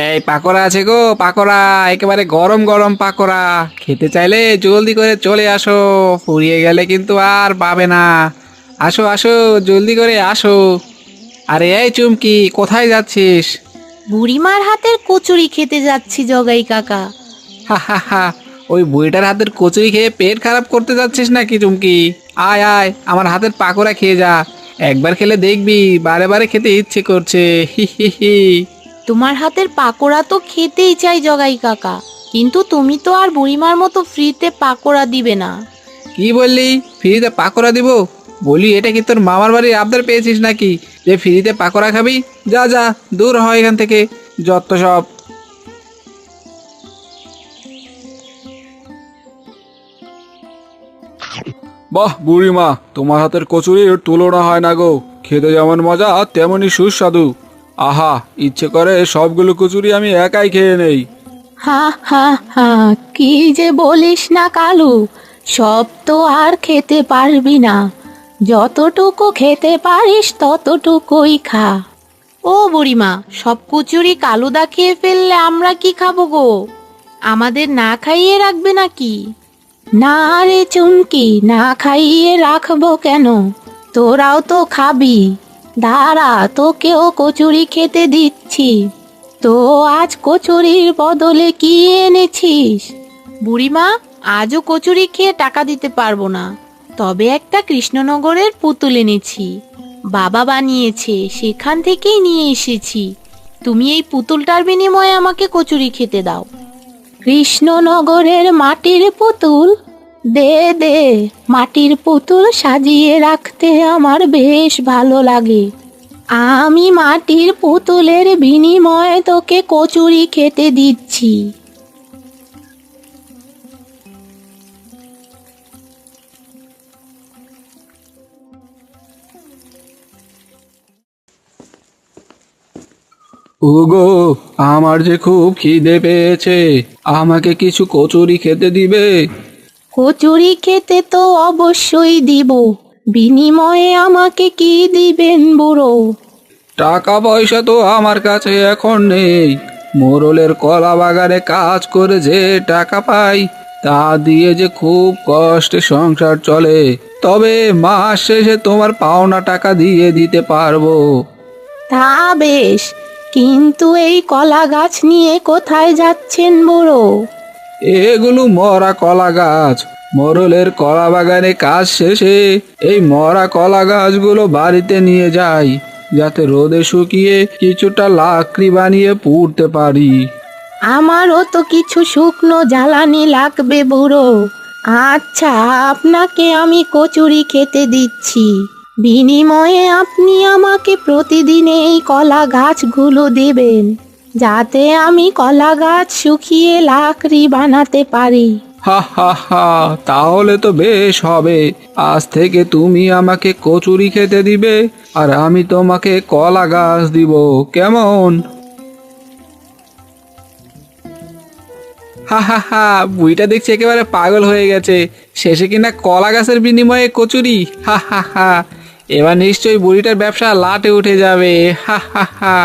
এই পাকোড়া আছে গো, পাকোড়া একেবারে গরম গরম পাকোড়া। খেতে চাইলে জলদি করে চলে আসো, ফুরিয়ে গেলে কিন্তু আর পাবে না। আসো আসো, জলদি করে আসো। আরে এই চুমকি, কোথায় যাচ্ছিস? বুড়িমার হাতের কচুরি খেতে যাচ্ছি জগাই কাকা। হা হা হা, ওই বুড়িটার হাতের কচুরি খেয়ে পেট খারাপ করতে যাচ্ছিস নাকি চুমকি? আয় আয়, আমার হাতের পাকোড়া খেয়ে যা। একবার খেলে দেখবি বারে বারে খেতে ইচ্ছে করছে। হি হি হি। তোমার হাতের পাকোড়া তো খেতেই চাই জগাই কাকা, কিন্তু তুমি তো আর বুড়িমার মতো ফ্রিতে পাকোড়া দিবে না। কি বললি? ফ্রিতে পাকোড়া দিব? বলি এটা কি তোর মামার বাড়ির আবদার পেয়েছিস নাকি যে ফ্রিতে পাকোড়া খাবি? যা যা, দূর হয় এখান থেকে, যত সব। বাহ বুড়িমা, তোমার হাতের কচুরির তুলনা হয় না গো। খেতে যেমন মজা তেমনই সুস্বাদু। আহা, ইচ্ছে করে সবগুলো কচুরি আমি একাই খেয়ে নেই। হা হা হা, কি যে বলিস না কালু, সব তো আর খেতে পারবি না। যতটুকু খেতে পারিস ততটুকুই খা। ও বুড়িমা, সব কচুরি কালুদা খেয়ে ফেললে আমরা কি খাবো গো? আমাদের না খাইয়ে রাখবে নাকি? না রে চুমকি, না খাইয়ে রাখবো কেন? তোরাও তো খাবি। দাঁড়া, তোকেও কচুরি খেতে দিচ্ছি। তো আজ কচুরির বদলে কি এনেছিস? বুড়িমা, আজও কচুরি খেয়ে টাকা দিতে পারবো না, তবে একটা কৃষ্ণনগরের পুতুল এনেছি। বাবা বানিয়েছে, সেখান থেকেই নিয়ে এসেছি। তুমি এই পুতুলটার বিনিময়ে আমাকে কচুরি খেতে দাও। কৃষ্ণনগরের মাটির পুতুল? দে দে, মাটির পুতুল সাজিয়ে রাখতে আমার বেশ ভালো লাগে। আমি মাটির পুতুলের বিনিময়ে তোকে কচুরি খেতে দিচ্ছি। ওগো, আমার যে খুব খিদে পেয়েছে, আমাকে কিছু কচুরি খেতে দিবে? কচুরি খেতে তো অবশ্যই দিব, বিনিময়ে আমাকে কি দিবেন বুড়ো? টাকা পয়সা তো আমার কাছে এখন নেই। মোরলের কলা বাগানে কাজ করে যে টাকা পাই, তা দিয়ে যে খুব কষ্টে সংসার চলে। তবে মাস শেষে তোমার পাওনা টাকা দিয়ে দিতে পারবো। তা বেশ, কিন্তু এই কলা গাছ নিয়ে কোথায় যাচ্ছেন বুড়ো? এগুলো মরা কলা গাছ। মোরলের কলা বাগানে কাজ শেষে এই মরা কলা গাছগুলো বাড়িতে নিয়ে যাই, যাতে রোদে শুকিয়ে কিছুটা লাকড়ি বানিয়ে পুড়তে পারি। আমারও তো কিছু শুকনো জ্বালানি লাগবে বুড়ো। আচ্ছা, আপনাকে আমি কচুরি খেতে দিচ্ছি, বিনিময়ে আপনি আমাকে প্রতিদিন এই কলা গাছগুলো দেবেন, যাতে আমি কলা গাছ শুকিয়ে লাকড়ি বানাতে পারি। হা হা হা, তাহলে তো বেশ হবে। আজ থেকে তুমি আমাকে কচুরি খেতে দিবে, আর আমি তোমাকে কলা গাছ দিব, কেমন? হা হা হা, বুড়িটা দেখছি একেবারে পাগল হয়ে গেছে। শেষে কিনা কলা গাছের বিনিময়ে কচুরি। হা হা হা, এবার নিশ্চয়ই বুড়িটার ব্যবসা লাটে উঠে যাবে। হা হা হা।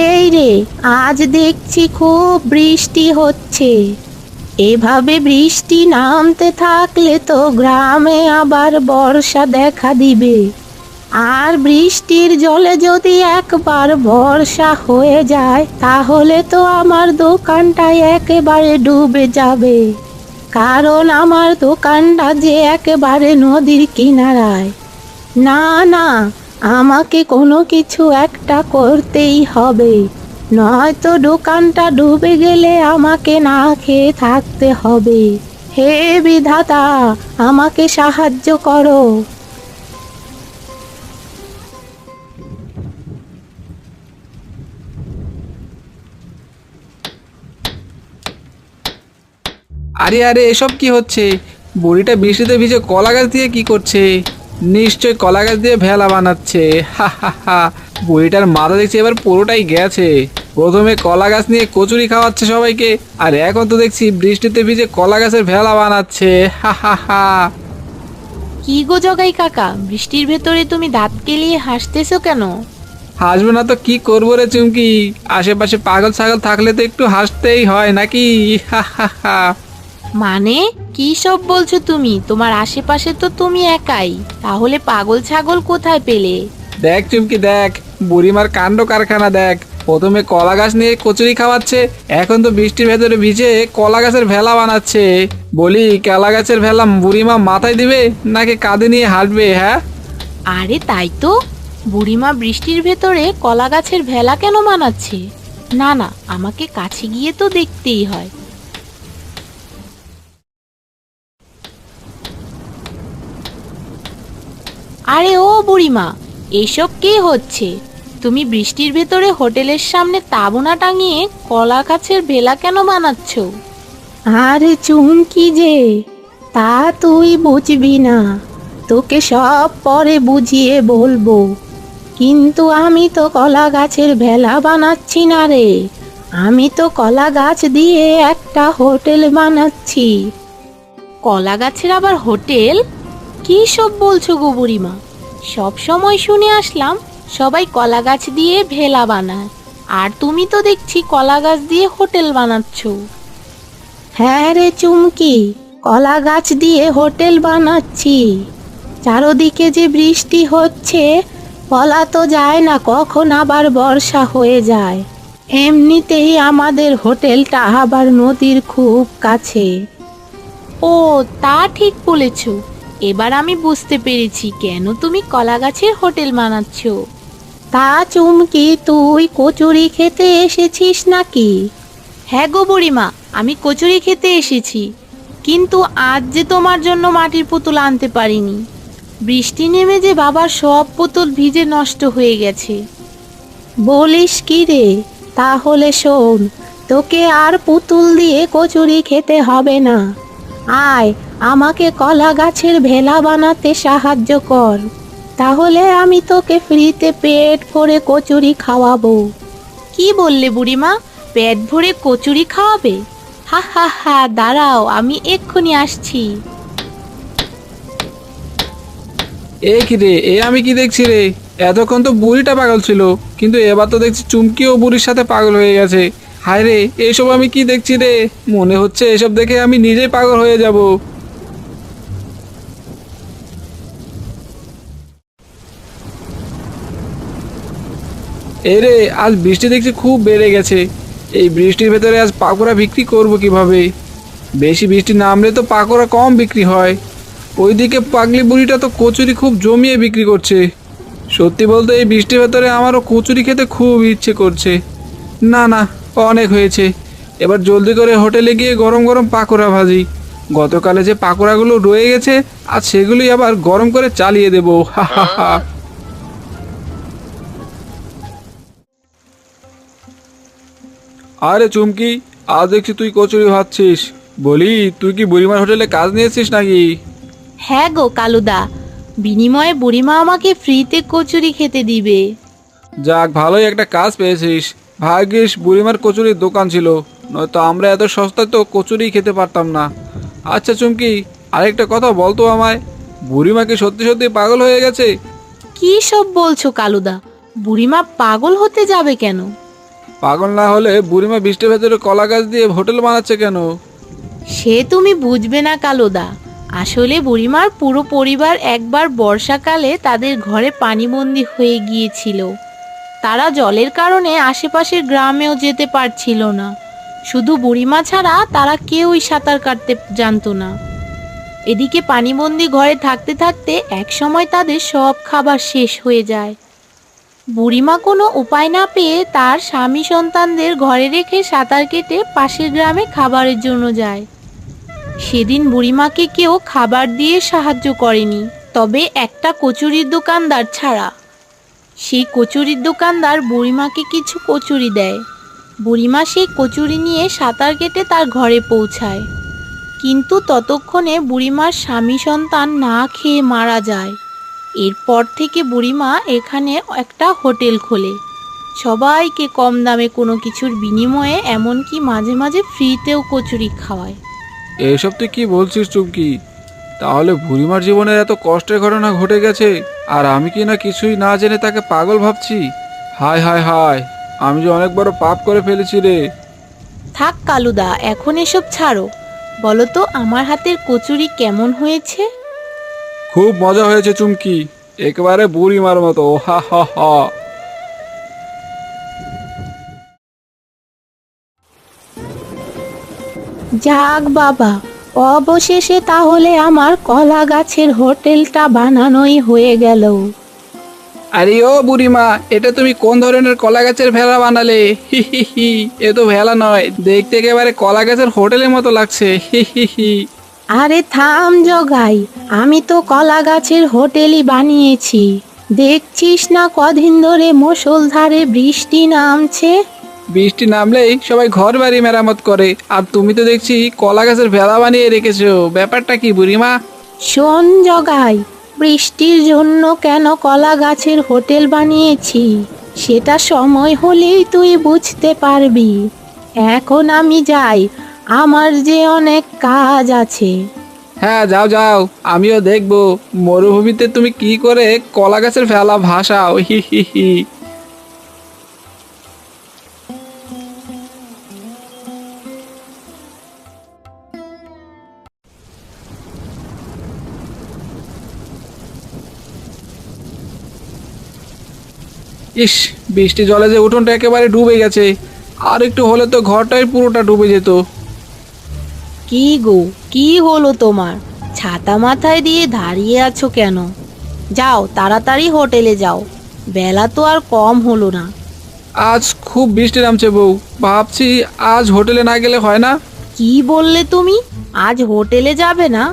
এই রে, আজ দেখছি খুব বৃষ্টি হচ্ছে। এভাবে বৃষ্টি নামতে থাকলে তো গ্রামে আবার বর্ষা দেখা দিবে। আর বৃষ্টির জলে যদি একবার বর্ষা হয়ে যায়, তাহলে তো আমার দোকানটা একেবারে ডুবে যাবে। কারণ আমার দোকানটা যে একেবারে নদীর কিনারায়। না না, আমাকে কোনো কিছু একটা করতেই হবে, নয়তো দোকানটা ডুবে গেলে আমাকে না খেয়ে থাকতে হবে। হে বিধাতা, আমাকে সাহায্য করো। আরে আরে, এসব কি হচ্ছে? বুড়িটা বৃষ্টিতে ভিজে কলা গাছ দিয়ে কি করছে? নিশ্চয় কলা গাছ দিয়ে ভেলা বানাচ্ছে। হা হা হা, বুড়িটার মাথা দেখছি এবার পুরোটাই গেছে। প্রথমে কলা গাছ নিয়ে কচুরি খাওয়াচ্ছে সবাইকে, আর এখন তো দেখছি বৃষ্টিতে ভিজে কলা গাছের ভেলা বানাচ্ছে। হা হা হা। কি গো জগাই কাকা, বৃষ্টির ভেতরে তুমি দাঁত কেলিয়ে হাসতেছো কেন? হাসবো না তো কি করবো রে চুমকি, আশেপাশে পাগল ছাগল থাকলে তো একটু হাসতেই হয় নাকি। হা হা হা। মানে কি সব বলছো তুমি? তোমার আশেপাশে তো তুমি একাই, তাহলে পাগল ছাগল কোথায় পেলে? দেখ চুমকি দেখ, বুড়িমার কাণ্ড কারখানা দেখ। প্রথমে কলা গাছ নিয়ে কচুরি খাওয়াচ্ছে, এখন তো বৃষ্টির ভেতরে ভিজে কলা গাছের ভেলা বানাচ্ছে। বলি কলা গাছের ভেলা বুড়িমা মাথায় দিবে নাকি কাঁধে নিয়ে হাঁটবে? হ্যাঁ, আরে তাই তো, বুড়িমা বৃষ্টির ভেতরে কলা গাছের ভেলা কেন বানাচ্ছে? না না, আমাকে কাছে গিয়ে তো দেখতেই হয়। আরে ও বুড়িমা, এসব কি হচ্ছে? তুমি বৃষ্টির ভেতরে হোটেলের সামনে তাঁবু না টাঙিয়ে কলা গাছের ভেলা কেন বানাচ্ছ? আরে চুমকি যে, তা তুই বুঝবি না, তোকে সব পরে বুঝিয়ে বলবো। কিন্তু আমি তো কলা গাছের ভেলা বানাচ্ছি না রে, আমি তো কলা গাছ দিয়ে একটা হোটেল বানাচ্ছি। কলা গাছের আবার হোটেল? কি সব বলছো গো বুড়িমা? সব সময় শুনে আসলাম সবাই কলা গাছ দিয়ে ভেলা বানায়, আর তুমি তো দেখছি কলা গাছ দিয়ে হোটেল বানাচ্ছ। হ্যাঁ রে চুমকি, কলা গাছ দিয়ে হোটেল বানাচ্ছি। চারদিকে যে বৃষ্টি হচ্ছে, বলা তো যায় না কখন আবার বর্ষা হয়ে যায়। এমনিতেই আমাদের হোটেলটা আবার নদীর খুব কাছে। ও, তা ঠিক বলেছ। এবার আমি বুঝতে পেরেছি কেন তুমি কলা গাছের হোটেল বানাচ্ছ। তা চুমকি, তুই কচুরি খেতে এসেছিস নাকি? হ্যাঁ গো বুড়িমা, আমি কচুরি খেতে এসেছি, কিন্তু আজ যে তোমার জন্য মাটির পুতুল আনতে পারিনি। বৃষ্টি নেমে যে বাবার সব পুতুল ভিজে নষ্ট হয়ে গেছে। বলিস কি রে? তাহলে শোন, তোকে আর পুতুল দিয়ে কচুরি খেতে হবে না। আয়, আমাকে কলা গাছের ভেলা বানাতে সাহায্য কর, তাহলে আমি তোকে ফ্রিতে পেট ভরে কচুরি খাওয়াবো। কি বললে বুড়িমা, পেট ভরে কচুরি খাওয়াবে? হা হা হা, দাঁড়াও, আমি এক্ষুনি আসছি। এ কি রে, এ আমি কি দেখছি রে? এতক্ষণ তো বুড়িটা পাগল ছিল, কিন্তু এবার তো দেখছি চুমকিও বুড়ির সাথে পাগল হয়ে গেছে। হায় রে, এসব আমি কি দেখছি রে? মনে হচ্ছে এসব দেখে আমি নিজেই পাগল হয়ে যাব। এই রে, আজ বৃষ্টি দেখছি খুব বেড়ে গেছে। এই বৃষ্টির ভেতরে আজ পাকোড়া বিক্রি করব কিভাবে? বেশি বৃষ্টি নামলে তো পাকোড়া কম বিক্রি হয়। ওইদিকে পাগলি বুড়িটা তো কচুরি খুব জমিয়ে বিক্রি করছে। সত্যি বলতে এই বৃষ্টির ভেতরে আমারও কচুরি খেতে খুব ইচ্ছে করছে। না না, অনেক হয়েছে। এবার জলদি করে হোটেলে গিয়ে গরম গরম পাকোড়া ভাজি। গতকালে যে পাকোড়াগুলো রয়ে গেছে, আজ সেগুলোই আবার গরম করে চালিয়ে দেবো। হা হা হা। আরে চুমকি, আজ দেখছি তুই কচুরি ভাজছিস। বলি, তুই কি বুড়িমার হোটেলে কাজ নিয়েছিস নাকি? হ্যাঁ গো কালুদা, বিনিময়ে বুড়িমা আমাকে ফ্রিতে কচুরি খেতে দিবে। যাক, ভালোই একটা কাজ পেয়েছিস। ভাগ্যিস বুড়িমার কচুরির দোকান ছিল, নয়তো আমরা এত সস্তায় তো কচুরি খেতে পারতাম না। আচ্ছা চুমকি, আরেকটা কথা বলতো আমায়, বুড়িমা কি সত্যি সত্যি পাগল হয়ে গেছে? কি সব বলছো কালুদা? বুড়িমা পাগল হতে যাবে কেন? পাগল না হলে বুড়িমা বৃষ্টির ভেতরে কলা গাছ দিয়ে হোটেল বানাচ্ছে কেন? সে তুমি বুঝবে না কালুদা। আসলে বুড়িমার পুরো পরিবার একবার বর্ষাকালে তাদের ঘরে পানিবন্দী হয়ে গিয়েছিল। তারা জলের কারণে আশেপাশের গ্রামেও যেতে পারছিল না। শুধু বুড়িমা ছাড়া তারা কেউই সাঁতার কাটতে জানতো না। এদিকে পানিবন্দী ঘরে থাকতে থাকতে একসময় তাদের সব খাবার শেষ হয়ে যায়। বুড়িমা কোনো উপায় না পেয়ে তার স্বামী সন্তানদের ঘরে রেখে সাঁতার কেটে পাশের গ্রামে খাবারের জন্য যায়। সেদিন বুড়িমাকে কেউ খাবার দিয়ে সাহায্য করেনি, তবে একটা কচুরির দোকানদার ছাড়া। সেই কচুরির দোকানদার বুড়িমাকে কিছু কচুরি দেয়। বুড়িমা সেই কচুরি নিয়ে সাঁতার কেটে তার ঘরে পৌঁছায়। কিন্তু ততক্ষণে বুড়িমার স্বামী সন্তান না খেয়ে মারা যায়। এরপর থেকে বুড়িমা এখানে একটা হোটেল খোলে। সবাইকে কম দামে কোনো কিছুর বিনিময়ে এমনকি মাঝে মাঝে ফ্রিতেও কচুরি খাওয়ায়। এসব তুই কি বলছিস চুমকি? তাহলে বুড়িমার জীবনের এত কষ্টের ঘটনা ঘটে গেছে, আর আমি কি না কিছুই না জেনে তাকে পাগল ভাবছি। হায় হায় হায়, আমি যে অনেক বড় পাপ করে ফেলেছি রে। থাক কালুদা, এখন এসব ছাড়ো। বলো তো আমার হাতের কচুরি কেমন হয়েছে? খুব মজা হয়েছে চুমকি, একেবারে বুড়িমার মতো, হা হা হা। যাক বাবা, অবশেষে তাহলে আমার কলা গাছের হোটেলটা বানানোই হয়ে গেল। আরে ও বুড়িমা, এটা তুমি কোন ধরনের কলা গাছের ভেলা বানালে? হি হি হি, এ তো ভেলা নয়, দেখতে একেবারে কলা গাছের হোটেলের মতো লাগছে। হি হি হি। আরে থাম জগাই, আমি তো কলা গাছের হোটেলই বানিয়েছি। দেখছিস না কদিন ধরে মুষলধারে বৃষ্টি নামছে। বৃষ্টি নামলেই সবাই ঘর বাড়ি মেরামত করে, আর তুমি তো দেখছি কলা গাছের ভেলা বানিয়ে রেখেছো। ব্যাপারটা কি বুড়িমা? শোন জগাই, বৃষ্টির জন্য কেন কলা গাছের হোটেল বানিয়েছি সেটা সময় হলেই তুই বুঝতে পারবি। এখন আমি যাই, আমার যে অনেক কাজ আছে। হ্যাঁ, যাও যাও, আমিও দেখবো মরুভূমিতে তুমি কি করে কলা গাছের ভেলা ভাসাও। হি হি হি। ইস, বৃষ্টি জলে যে উঠোনটা একেবারে ডুবে গেছে, আর একটু হলে তো ঘরটাই পুরোটা ডুবে যেত। কি গো, কি হলো তোমার? ছাতা মাথায় দিয়ে দাঁড়িয়ে আছো কেন? যাও তাড়াতাড়ি হোটেলে যাও, বেলা তো আর কম হলো না। আজ খুব বৃষ্টি নামছে বউ, ভাবছি আজ হোটেলে না গেলে হয় না। কি বললে তুমি? আজ হোটেলে যাবে না?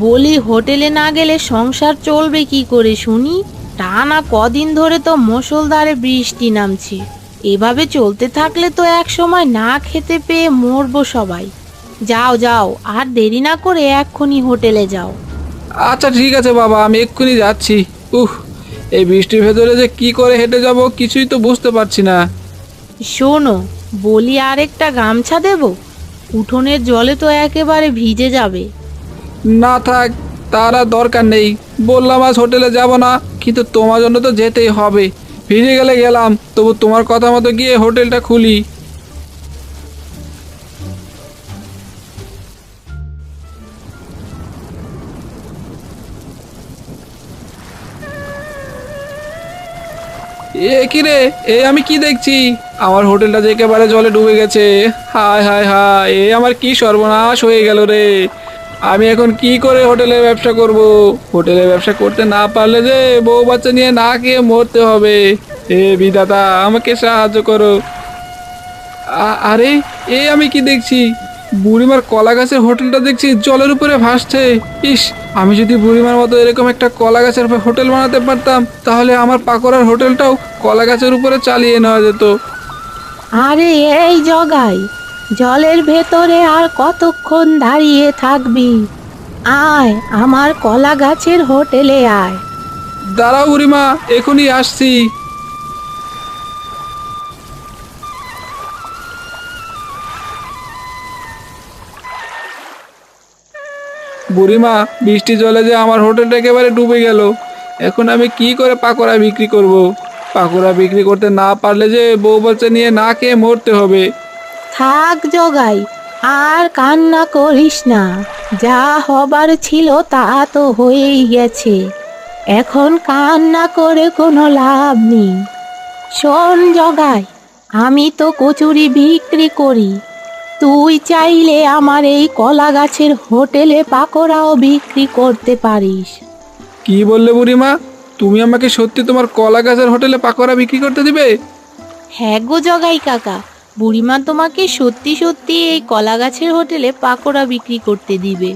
বলি হোটেলে না গেলে সংসার চলবে কি করে শুনি? টানা কদিন ধরে তো মুষলধারে বৃষ্টি নামছে। এভাবে চলতে থাকলে তো এক সময় না খেতে পেয়ে মরবো সবাই। যাও যাও, আর দেরি না করে এক্ষুনি হোটেলে যাও। আচ্ছা ঠিক আছে বাবা, আমি এক্ষুনি যাচ্ছি। এই বৃষ্টির ভেতরে যে কি করে হেঁটে যাব কিছুই তো বুঝতে পারছি না। শোনো, বলি আর একটা গামছা দেব? উঠোনের জলে তো একেবারে ভিজে যাবে। না থাক, তার আর দরকার নেই। বললাম আজ হোটেলে যাব না, কিন্তু তোমার জন্য তো যেতেই হবে। ভিজে গেলে গেলাম, তবু তোমার কথা মতো গিয়ে হোটেলটা খুলি। এ কি রে, এ আমি কি দেখছি? আমার হোটেলটা যে একেবারে জলে ডুবে গেছে। হায় হায় হায়, এ আমার কি সর্বনাশ হয়ে গেল রে। আমি এখন কি করে হোটেলের ব্যবসা করব? হোটেলের ব্যবসা করতে না পারলে যে বউ বাচ্চা নিয়ে না খেয়ে মরতে হবে। হে বিধাতা, আমাকে সাহায্য করো। আরে, এ আমি কি দেখছি? বুড়িমার কলা গাছের হোটেলটা দেখছি জলের উপরে ভাসছে। ইস, আমি যদি বুড়িমার মতো এরকম একটা কলা গাছের হোটেল বানাতে পারতাম, তাহলে আমার পাকোড়ার হোটেলটাও কলা গাছের উপরে চালিয়ে নেওয়া যেত। আরে এই জগাই, জলের ভেতরে আর কতক্ষণ দাঁড়িয়ে থাকবি? আয় আমার কলা গাছের হোটেলে আয়। দাঁড়াও বুড়িমা, এখনই আসছি। বুড়িমা, বৃষ্টি জলে যে আমার হোটেলটা একেবারে ডুবে গেল। এখন আমি কি করে পাকোড়া বিক্রি করব? পাকোড়া বিক্রি করতে না পারলে যে বউ বাচ্চা নিয়ে না খেয়ে মরতে হবে। থাক জগাই, আর কান্না করিস না। যা হবার ছিল তা তো হয়েই গেছে। এখন কান্না করে কোনো লাভ নেই। শোন জগাই, আমি তো কচুরি বিক্রি করি। তুই চাইলে আমার এই কলা গাছের হোটেলে পাকোড়াও বিক্রি করতে পারিস। কি বললে বুড়িমা? তুমি আমাকে সত্যি তোমার কলা গাছের হোটেলে পাকোড়া বিক্রি করতে দিবে? হ্যাঁ গো জগাই কাকা, বুড়িমা তোমাকে সত্যি সত্যি এই কলা গাছের হোটেলে পাকোড়া বিক্রি করতে দিবে।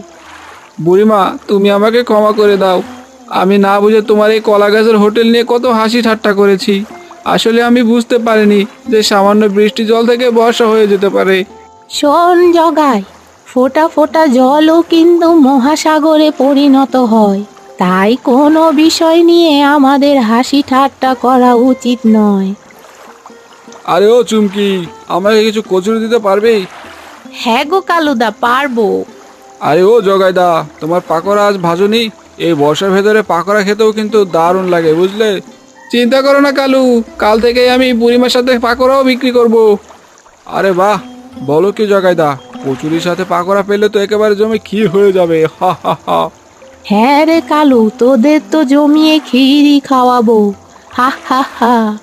বুড়িমা, তুমি আমাকে ক্ষমা করে দাও। আমি না বুঝে তোমার এই কলা গাছের হোটেল নিয়ে কত হাসি ঠাট্টা করেছি। আসলে আমি বুঝতে পারিনি যে সামান্য বৃষ্টি জল থেকে বর্ষা হয়ে যেতে পারে। শোন জগাই, ফোঁটা ফোঁটা জলও কিন্তু মহাসাগরে পরিণত হয়। তাই কোনো বিষয় নিয়ে আমাদের হাসি ঠাট্টা করা উচিত নয়। আরে ও চুমকি, আমাকে কিছু কচুরি দিতে পারবে? হ্যাঁ গো কালুদা, পারবো। আরে ও জগাইদা, তোমার পাকোড়া আজ ভাজুনি? এই বর্ষার ভেতরে পাকোড়া খেতেও কিন্তু দারুণ লাগে, বুঝলে? চিন্তা করো না কালু, কাল থেকে আমি বুড়িমার সাথে পাকোড়াও বিক্রি করব। আরে বাহ, বলো কি জগাইদা, কচুরির সাথে পাকোড়া পেলে তো একেবারে জমে ক্ষীর হয়ে যাবে। হা হা হা। হ্যাঁ রে কালু, তোদের তো জমিয়ে খিরি খাওয়াবো। হা হা হা।